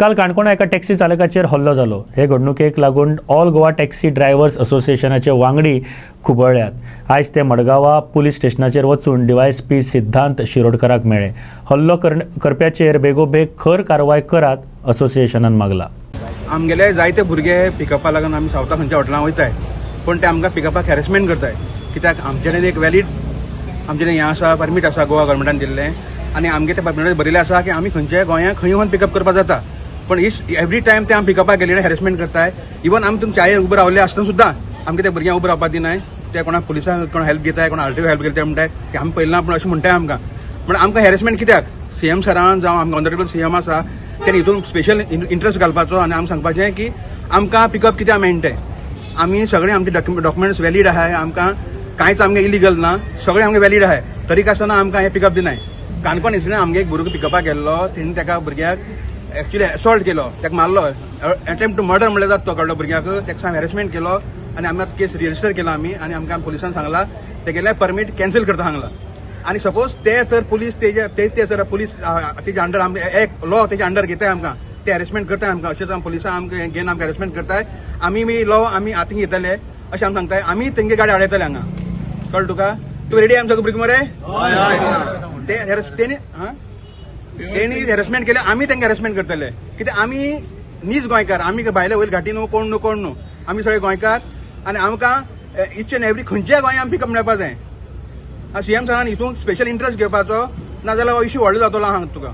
काल काणकोणा एका टॅक्सी चालकाचेर हल्लो जालो। हे घडणुकेक लागून ऑल गोवा टॅक्सी ड्रायव्हर्स असोसिएशनाचे वांगडी खुबळ्ळ्यात। आयज ते मडगांवां पुलीस स्टेशनाचेर वचून डीवायएसपी सिद्धांत शिरोडकराक मेळ्ळे। हल्लो करप्याचेर बेगोबेग खर कारवाय करात असोसिएशनान मागला। आमगेले जायते भुरगे पिकअपा लागून आमी सावथा खंयच्या हॉटेलांत वयताय, पण ते आमकां पिकअपाक हॅरेसमेंट करताय। कित्याक आमचें एक वॅलीड आमचें हें आसा, परमीट आसा गोवा गव्हर्मेंटान दिल्लें, आनी आमगे त्या परमिटाचेर बरयलें आसा की आमी खंयच्याय गोंयांत खंय वचून पिकअप करपाक जाता। पण एवरी टायम ते आमी पिकअपाक गेले हॅरेसमेंट करताय। इवन आमी तुमच्या चायेर उबे रावले आसतना सुद्दां आमगे त्या भुरग्यांक उबे रावपाक दिनाय। ते कोणा पुलिसांक कोण हेल्प घेताय, कोण आरटीओ हेल्प घेताय म्हणटाय की आमी पयलें पूण अशें म्हणटाय आमकां। पण आमकां हॅरेसमेंट कित्याक? सीएम सरान जावं आमकां ऑनरेबल सीएम आसा तेणी हितून स्पेशल इंट्रस्ट घालपाचो आनी आमकां सांगपाचें की आमकां पिकअप कित्याक मेळटाय। आमी सगळे आमचे डॉक्युमेंट्स वॅलीड आहाय, आमकां कांयच आमगे इलिगल ना, सगळे आमगे वॅलीड आहाय, तरी आसतना आमकां हें पिकअप दिनाय। काणकोण इन्सिडंट आमगे एक भुरगो पिकअपाक गेल्लो, तेणी तेका भुरग्याक एक्चुअली असॉल्ट केलो, तेका मारलो, अटेम्प्ट टू मर्डर म्हणल्यार जाता तो कळ्ळो भुरग्याक। तेका हॅरेसमेंट केलो आनी आमी आतां केस रजिस्टर केला आमी, आनी आमकां पुलिसान सांगला तेगेलें परमीट कॅन्सल करता सांगला। आनी सपोज ते तर पुलीस ते सर पुलीस तेजे अंडर एक लॉ तेजे अंडर घेताय आमकां, ते हॅरेसमेंट करताय आमकां, अशें पुलिसां आमकां घेवन आमकां हॅरेसमेंट करताय। आमी बी लॉ आमी हातीन घेतले अशें आमी सांगताय। आमी तेंगे गाडी आडयतले हांगा, कळ्ळें तुका? तूं रेडी आमचो भुरगो मरे? तेणी हॅरेसमेंट केले, आमी तेंगे हॅरेसमेंट करतले। कित्याक आमी नीज गोंयकार, आमी भायले वयर घाटी न्हू, कोण न्हू, आमी सगळे गोंयकार, आनी आमकां इच एंड एवरी खंयच्याय गोंयांत आमी पिकअप मेळपा जाय। सीएम सरान हितून स्पेशल इंट्रस्ट घेवपाचो, नाजाल्यार हो इश्यू व्हडलो जातलो हांगा तुका।